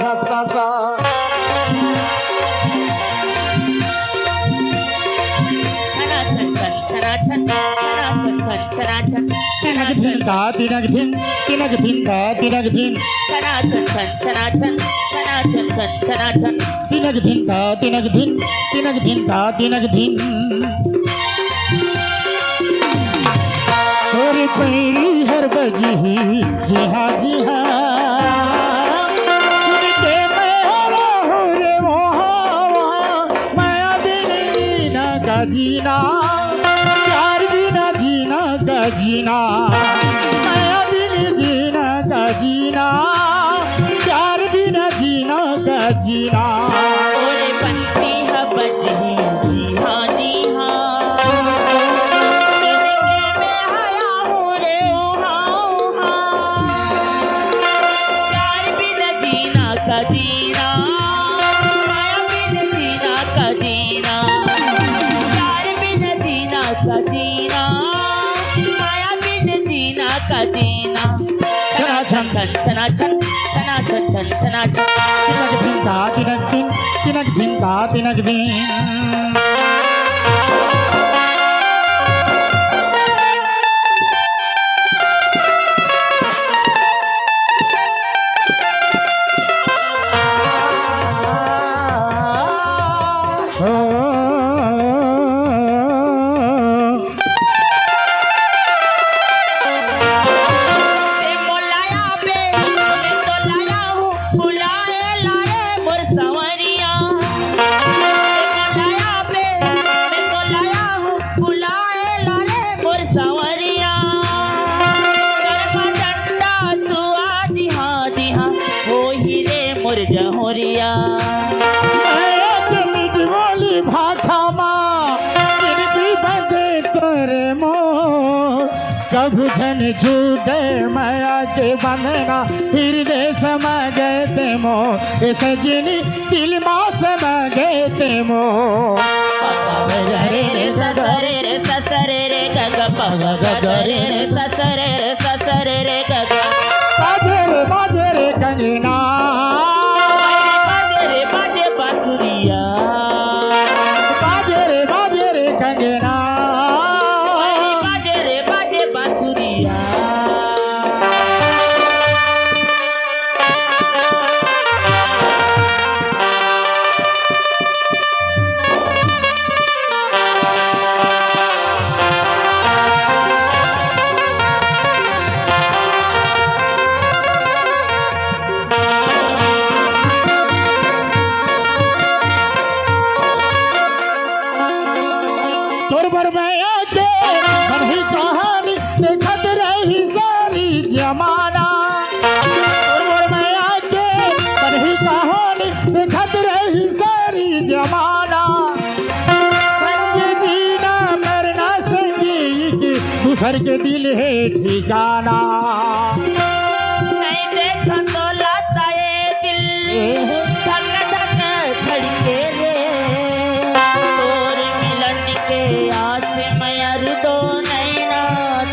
सा सा तिनक धिन ता तिनक धिन तिनक धिन ता तिनक धिन तिनक धिन ता तिनक धिन तिनक धिन ता तिनक धिन तोरे पैरी हर बजी जी हाँ जी हाँ सुन के मेरा हो रे वहाँ माया बिन जीना का जीना प्यार बिना जीना का जीना माया बिन जीना का जीना प्यार बिना जीना का जीना तोरे पंछी बजी जी हाँ जी हाँ का जीना माया बिन जीना का जीना प्यार बिन जीना का जीना माया बिन जीना का जीना चना छन चना छन चना छन छन चना छन तिनक धिन ता तिनक धिन तिनक धिन ता तिनक धिन जहोरिया बोली भाषा माँ बजे तोरे मोर कभू झन झूठे माया के बंधना हृदय समा गए ते मोर ए सजनी दिल माँ समा गए ते मोर रे रे ससरे रे ससरे रे गग पग रे रे ससरे रे ससरे रे गग बाजे रे कंगना बाजे रे कंगना बाजे बांसुरिया तोर बरमैया के बड़ी कहानी देखत रही सारी जमाना तोर बरमैया के बड़ी कहानी देखत रही सारी जमाना संगे जीना मरना संगी की दूसर के दिल है ठिकाना नहीं देखा तो लाता ये दिल धक धक धड़के रे तोर मिलन के आस में दो नैना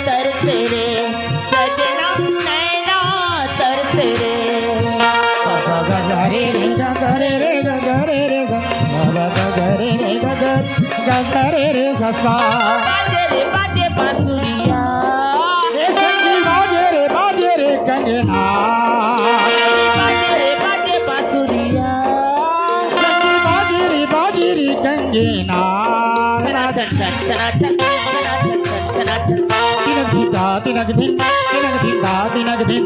तरसे रे सजना नैना तरसे रे गगरे रे गगरे रे गगरे रे गगरे रे गगरे रे ससा बाजे बांसुरिया रे संगी बाजे रे कंगना बाजे बांसुरिया संगी बाजे रे कंगना चना चन चन चना चन चना चन चन चना चन तिनक धिन ता तिनक धिन तिनक धिन ता तिनक धिन